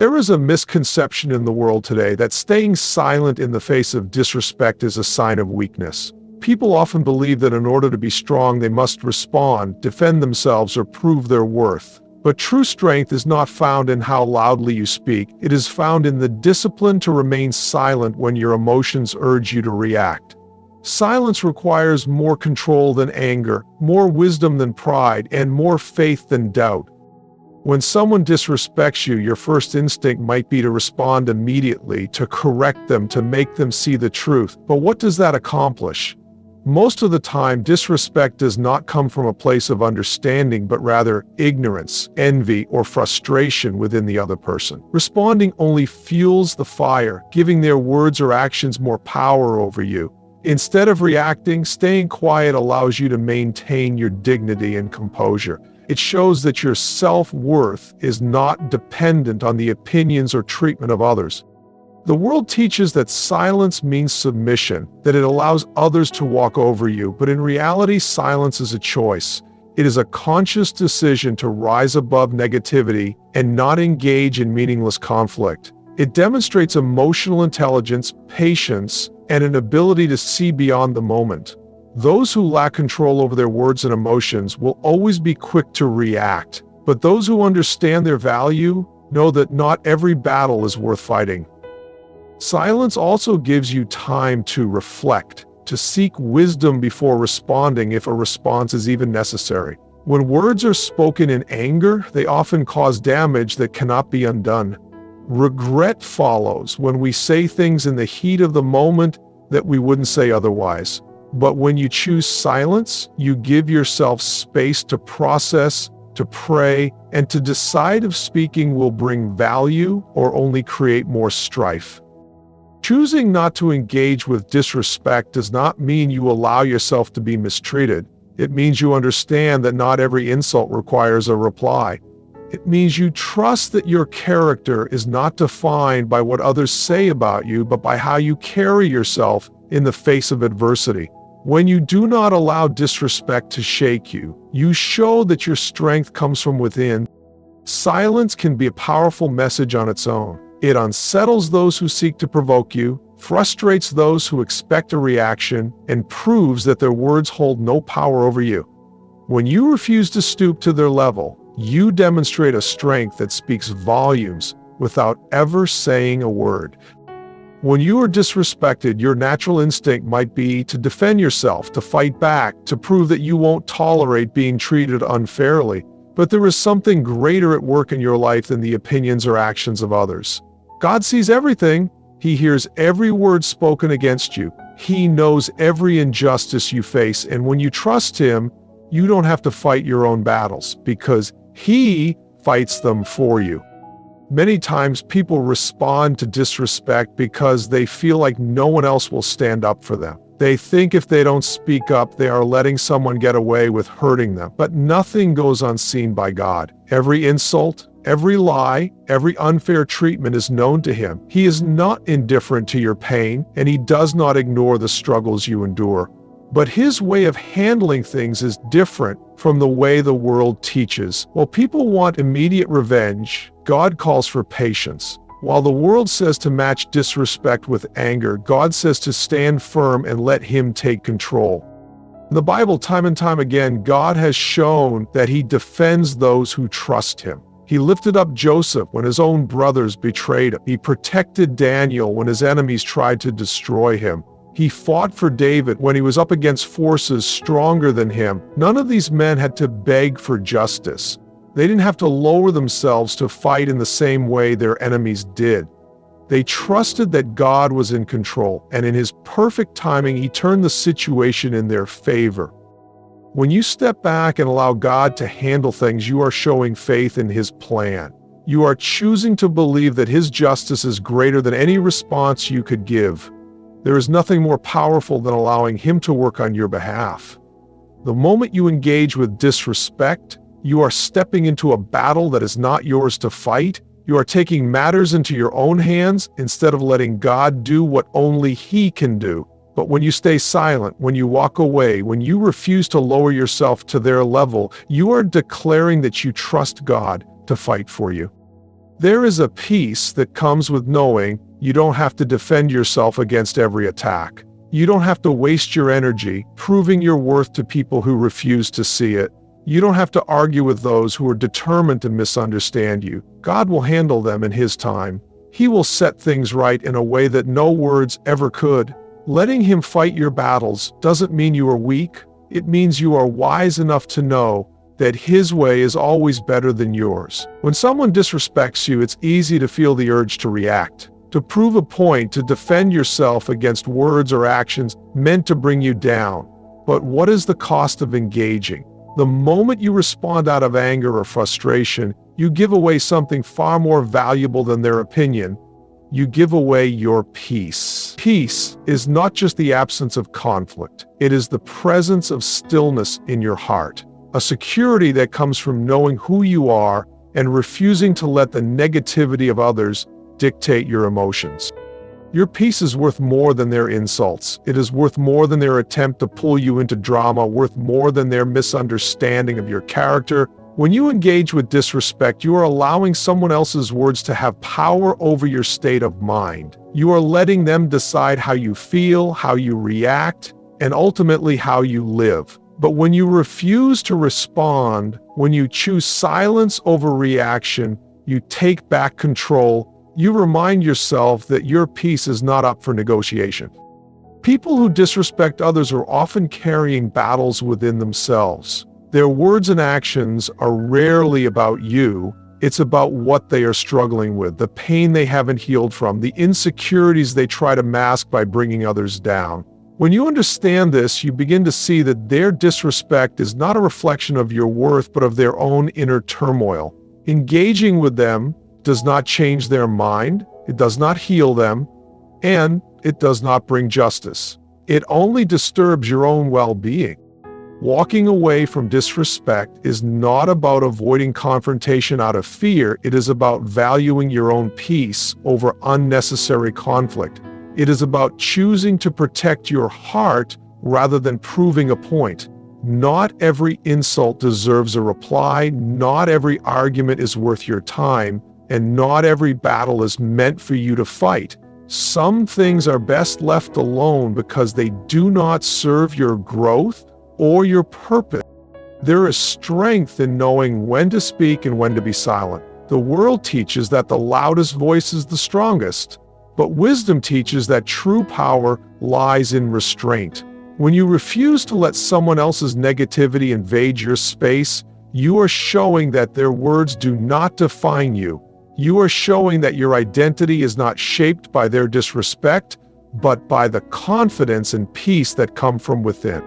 There is a misconception in the world today that staying silent in the face of disrespect is a sign of weakness. People often believe that in order to be strong, they must respond, defend themselves, or prove their worth. But true strength is not found in how loudly you speak. It is found in the discipline to remain silent when your emotions urge you to react. Silence requires more control than anger, more wisdom than pride, and more faith than doubt. When someone disrespects you, your first instinct might be to respond immediately, to correct them, to make them see the truth. But what does that accomplish? Most of the time, disrespect does not come from a place of understanding, but rather ignorance, envy, or frustration within the other person. Responding only fuels the fire, giving their words or actions more power over you. Instead of reacting, staying quiet allows you to maintain your dignity and composure. It shows that your self-worth is not dependent on the opinions or treatment of others. The world teaches that silence means submission, that it allows others to walk over you, but in reality, silence is a choice. It is a conscious decision to rise above negativity and not engage in meaningless conflict. It demonstrates emotional intelligence, patience, and an ability to see beyond the moment. Those who lack control over their words and emotions will always be quick to react, but those who understand their value know that not every battle is worth fighting. Silence also gives you time to reflect, to seek wisdom before responding if a response is even necessary. When words are spoken in anger, they often cause damage that cannot be undone. Regret follows when we say things in the heat of the moment that we wouldn't say otherwise. But when you choose silence, you give yourself space to process, to pray, and to decide if speaking will bring value or only create more strife. Choosing not to engage with disrespect does not mean you allow yourself to be mistreated. It means you understand that not every insult requires a reply. It means you trust that your character is not defined by what others say about you, but by how you carry yourself in the face of adversity. When you do not allow disrespect to shake you, you show that your strength comes from within. Silence can be a powerful message on its own. It unsettles those who seek to provoke you, frustrates those who expect a reaction, and proves that their words hold no power over you. When you refuse to stoop to their level, you demonstrate a strength that speaks volumes without ever saying a word. When you are disrespected, your natural instinct might be to defend yourself, to fight back, to prove that you won't tolerate being treated unfairly. But there is something greater at work in your life than the opinions or actions of others. God sees everything. He hears every word spoken against you. He knows every injustice you face, and when you trust Him, you don't have to fight your own battles because He fights them for you. Many times people respond to disrespect because they feel like no one else will stand up for them. They think if they don't speak up, they are letting someone get away with hurting them. But nothing goes unseen by God. Every insult, every lie, every unfair treatment is known to Him. He is not indifferent to your pain, and He does not ignore the struggles you endure. But His way of handling things is different from the way the world teaches. While people want immediate revenge, God calls for patience. While the world says to match disrespect with anger, God says to stand firm and let Him take control. In the Bible, time and time again, God has shown that He defends those who trust Him. He lifted up Joseph when his own brothers betrayed him. He protected Daniel when his enemies tried to destroy him. He fought for David when he was up against forces stronger than him. None of these men had to beg for justice. They didn't have to lower themselves to fight in the same way their enemies did. They trusted that God was in control, and in His perfect timing, He turned the situation in their favor. When you step back and allow God to handle things, you are showing faith in His plan. You are choosing to believe that His justice is greater than any response you could give. There is nothing more powerful than allowing Him to work on your behalf. The moment you engage with disrespect, you are stepping into a battle that is not yours to fight. You are taking matters into your own hands instead of letting God do what only He can do. But when you stay silent, when you walk away, when you refuse to lower yourself to their level, you are declaring that you trust God to fight for you. There is a peace that comes with knowing you don't have to defend yourself against every attack. You don't have to waste your energy proving your worth to people who refuse to see it. You don't have to argue with those who are determined to misunderstand you. God will handle them in His time. He will set things right in a way that no words ever could. Letting Him fight your battles doesn't mean you are weak. It means you are wise enough to know that His way is always better than yours. When someone disrespects you, it's easy to feel the urge to react, to prove a point, to defend yourself against words or actions meant to bring you down. But what is the cost of engaging? The moment you respond out of anger or frustration, you give away something far more valuable than their opinion. You give away your peace. Peace is not just the absence of conflict. It is the presence of stillness in your heart, a security that comes from knowing who you are and refusing to let the negativity of others dictate your emotions. Your peace is worth more than their insults. It is worth more than their attempt to pull you into drama, worth more than their misunderstanding of your character. When you engage with disrespect, you are allowing someone else's words to have power over your state of mind. You are letting them decide how you feel, how you react, and ultimately how you live. But when you refuse to respond, when you choose silence over reaction, you take back control. You remind yourself that your peace is not up for negotiation. People who disrespect others are often carrying battles within themselves. Their words and actions are rarely about you. It's about what they are struggling with, the pain they haven't healed from, the insecurities they try to mask by bringing others down. When you understand this, you begin to see that their disrespect is not a reflection of your worth, but of their own inner turmoil. Engaging with them does not change their mind, it does not heal them, and it does not bring justice. It only disturbs your own well-being. Walking away from disrespect is not about avoiding confrontation out of fear. It is about valuing your own peace over unnecessary conflict. It is about choosing to protect your heart rather than proving a point. Not every insult deserves a reply. Not every argument is worth your time. And not every battle is meant for you to fight. Some things are best left alone because they do not serve your growth or your purpose. There is strength in knowing when to speak and when to be silent. The world teaches that the loudest voice is the strongest, but wisdom teaches that true power lies in restraint. When you refuse to let someone else's negativity invade your space, you are showing that their words do not define you. You are showing that your identity is not shaped by their disrespect, but by the confidence and peace that come from within.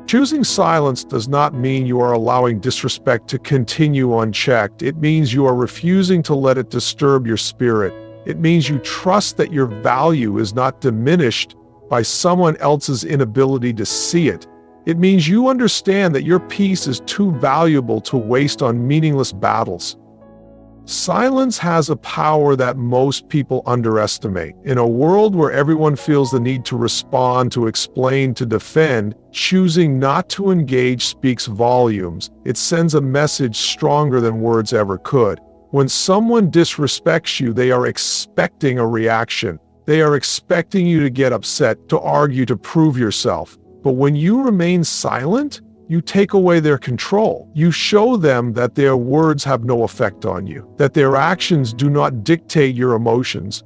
Choosing silence does not mean you are allowing disrespect to continue unchecked. It means you are refusing to let it disturb your spirit. It means you trust that your value is not diminished by someone else's inability to see it. It means you understand that your peace is too valuable to waste on meaningless battles. Silence has a power that most people underestimate. In a world where everyone feels the need to respond, to explain, to defend, choosing not to engage speaks volumes. It sends a message stronger than words ever could. When someone disrespects you, they are expecting a reaction. They are expecting you to get upset, to argue, to prove yourself. But when you remain silent, you take away their control. You show them that their words have no effect on you, that their actions do not dictate your emotions.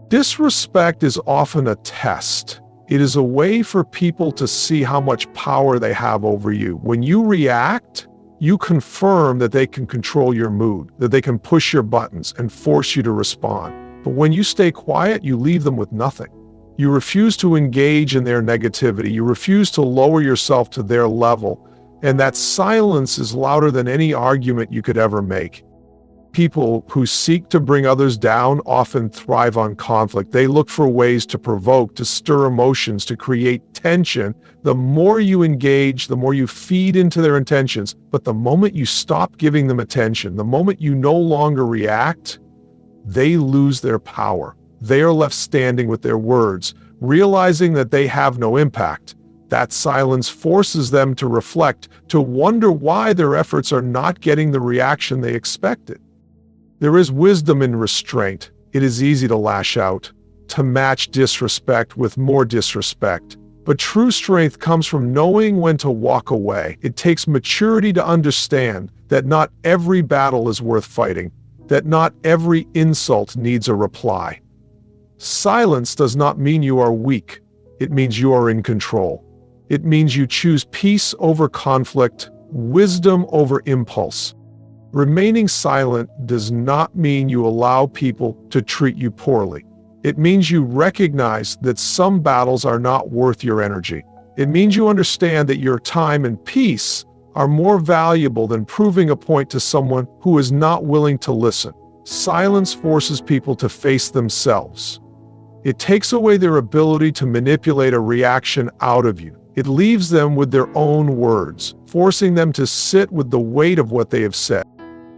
Disrespect is often a test. It is a way for people to see how much power they have over you. When you react, you confirm that they can control your mood, that they can push your buttons and force you to respond. But when you stay quiet, you leave them with nothing. You refuse to engage in their negativity. You refuse to lower yourself to their level. And that silence is louder than any argument you could ever make. People who seek to bring others down often thrive on conflict. They look for ways to provoke, to stir emotions, to create tension. The more you engage, the more you feed into their intentions. But the moment you stop giving them attention, the moment you no longer react, they lose their power. They are left standing with their words, realizing that they have no impact. That silence forces them to reflect, to wonder why their efforts are not getting the reaction they expected. There is wisdom in restraint. It is easy to lash out, to match disrespect with more disrespect. But true strength comes from knowing when to walk away. It takes maturity to understand that not every battle is worth fighting, that not every insult needs a reply. Silence does not mean you are weak. It means you are in control. It means you choose peace over conflict, wisdom over impulse. Remaining silent does not mean you allow people to treat you poorly. It means you recognize that some battles are not worth your energy. It means you understand that your time and peace are more valuable than proving a point to someone who is not willing to listen. Silence forces people to face themselves. It takes away their ability to manipulate a reaction out of you. It leaves them with their own words, forcing them to sit with the weight of what they have said.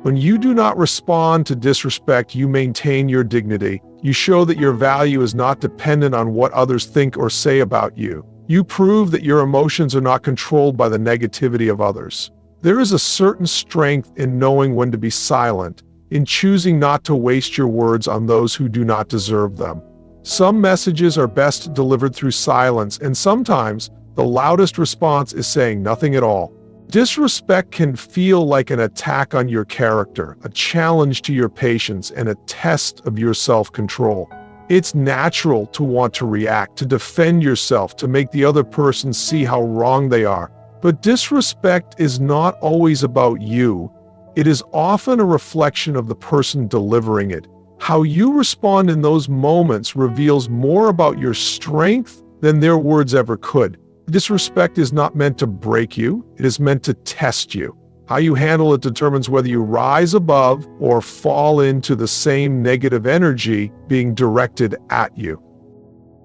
When you do not respond to disrespect, you maintain your dignity. You show that your value is not dependent on what others think or say about you. You prove that your emotions are not controlled by the negativity of others. There is a certain strength in knowing when to be silent, in choosing not to waste your words on those who do not deserve them. Some messages are best delivered through silence, and sometimes the loudest response is saying nothing at all. Disrespect can feel like an attack on your character, a challenge to your patience, and a test of your self-control. It's natural to want to react, to defend yourself, to make the other person see how wrong they are. But disrespect is not always about you. It is often a reflection of the person delivering it. How you respond in those moments reveals more about your strength than their words ever could. Disrespect is not meant to break you, it is meant to test you. How you handle it determines whether you rise above or fall into the same negative energy being directed at you.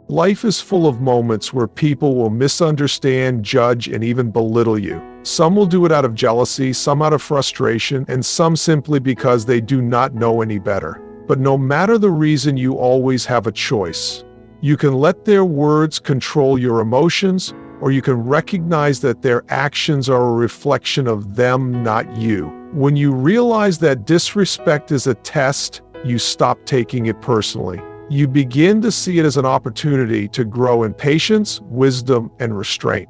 Life is full of moments where people will misunderstand, judge, and even belittle you. Some will do it out of jealousy, some out of frustration, and some simply because they do not know any better. But no matter the reason, you always have a choice. You can let their words control your emotions, or you can recognize that their actions are a reflection of them, not you. When you realize that disrespect is a test, you stop taking it personally. You begin to see it as an opportunity to grow in patience, wisdom, and restraint.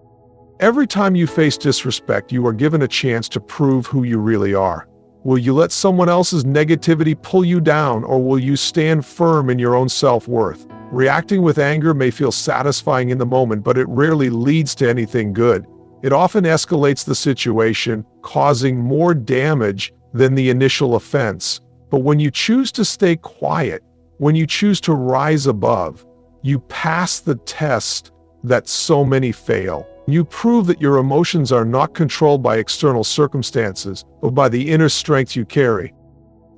Every time you face disrespect, you are given a chance to prove who you really are. Will you let someone else's negativity pull you down, or will you stand firm in your own self-worth? Reacting with anger may feel satisfying in the moment, but it rarely leads to anything good. It often escalates the situation, causing more damage than the initial offense. But when you choose to stay quiet, when you choose to rise above, you pass the test that so many fail. You prove that your emotions are not controlled by external circumstances, but by the inner strength you carry.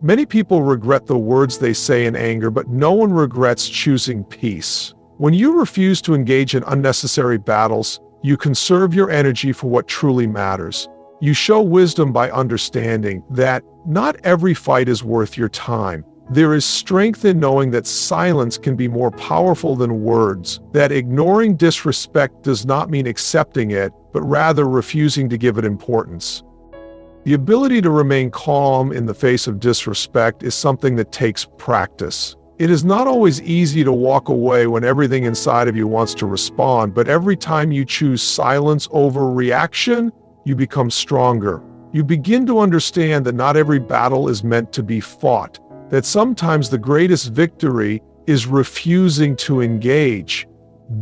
Many people regret the words they say in anger, but no one regrets choosing peace. When you refuse to engage in unnecessary battles, you conserve your energy for what truly matters. You show wisdom by understanding that not every fight is worth your time. There is strength in knowing that silence can be more powerful than words, that ignoring disrespect does not mean accepting it, but rather refusing to give it importance. The ability to remain calm in the face of disrespect is something that takes practice. It is not always easy to walk away when everything inside of you wants to respond, but every time you choose silence over reaction, you become stronger. You begin to understand that not every battle is meant to be fought, that sometimes the greatest victory is refusing to engage.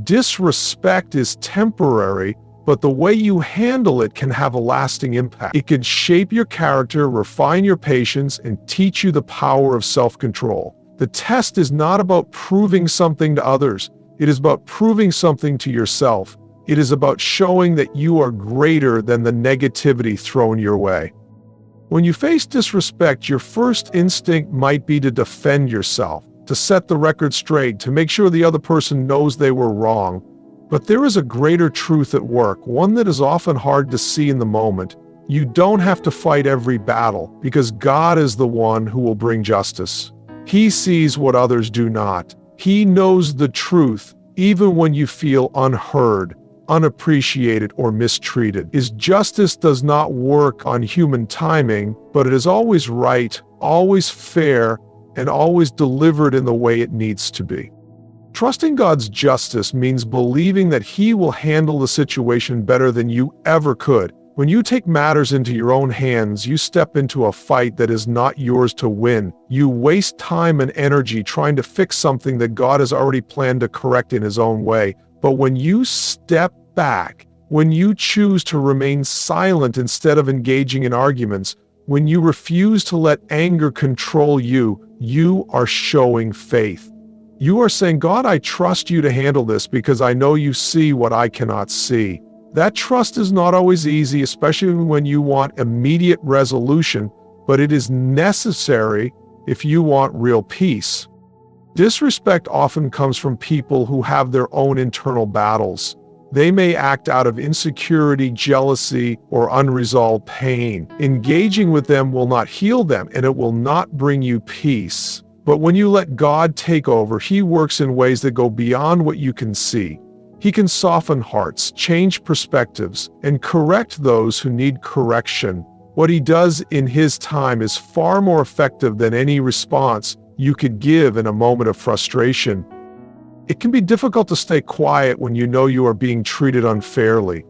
Disrespect is temporary, but the way you handle it can have a lasting impact. It can shape your character, refine your patience, and teach you the power of self-control. The test is not about proving something to others. It is about proving something to yourself. It is about showing that you are greater than the negativity thrown your way. When you face disrespect, your first instinct might be to defend yourself, to set the record straight, to make sure the other person knows they were wrong. But there is a greater truth at work, one that is often hard to see in the moment. You don't have to fight every battle, because God is the one who will bring justice. He sees what others do not. He knows the truth, even when you feel unheard, unappreciated, or mistreated. His justice does not work on human timing, but it is always right, always fair, and always delivered in the way it needs to be. Trusting God's justice means believing that He will handle the situation better than you ever could. When you take matters into your own hands, you step into a fight that is not yours to win. You waste time and energy trying to fix something that God has already planned to correct in His own way. But when you step back, when you choose to remain silent instead of engaging in arguments, when you refuse to let anger control you, you are showing faith. You are saying, God, I trust you to handle this because I know you see what I cannot see. That trust is not always easy, especially when you want immediate resolution, but it is necessary if you want real peace. Disrespect often comes from people who have their own internal battles. They may act out of insecurity, jealousy, or unresolved pain. Engaging with them will not heal them, and it will not bring you peace. But when you let God take over, He works in ways that go beyond what you can see. He can soften hearts, change perspectives, and correct those who need correction. What He does in His time is far more effective than any response you could give in a moment of frustration. It can be difficult to stay quiet when you know you are being treated unfairly.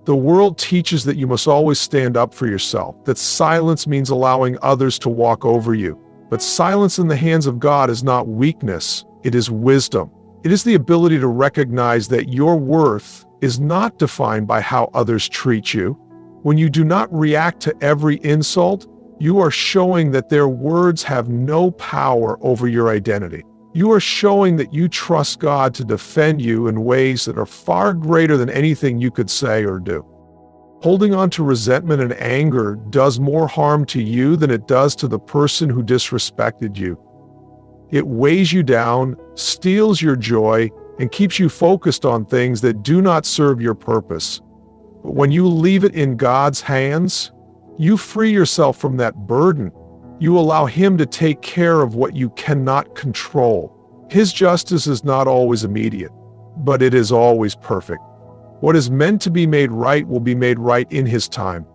The world teaches that you must always stand up for yourself, that silence means allowing others to walk over you. But silence in the hands of God is not weakness, it is wisdom. It is the ability to recognize that your worth is not defined by how others treat you. When you do not react to every insult, you are showing that their words have no power over your identity. You are showing that you trust God to defend you in ways that are far greater than anything you could say or do. Holding on to resentment and anger does more harm to you than it does to the person who disrespected you. It weighs you down, steals your joy, and keeps you focused on things that do not serve your purpose. But when you leave it in God's hands, you free yourself from that burden. You allow Him to take care of what you cannot control. His justice is not always immediate, but it is always perfect. What is meant to be made right will be made right in His time.